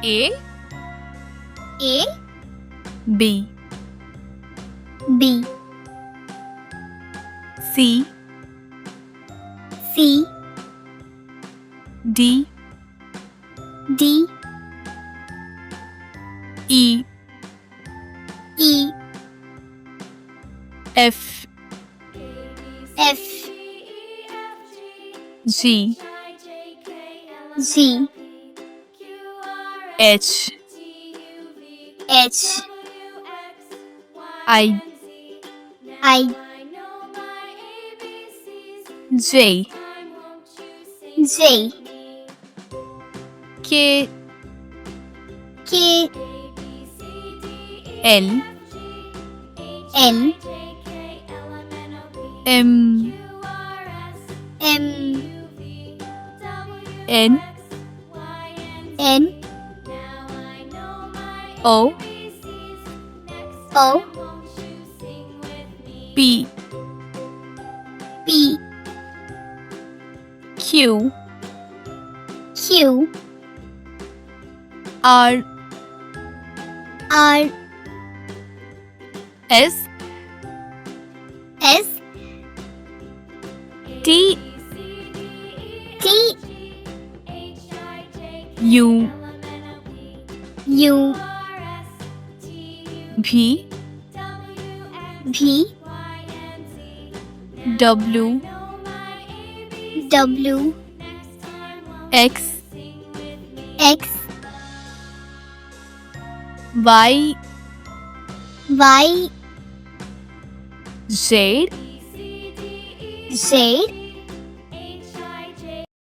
A A B B C C D D E E F F G G H H I I J J K K L L M M N N O O P P Q Q R R S S T T U U V V W W X X Y Y Z Z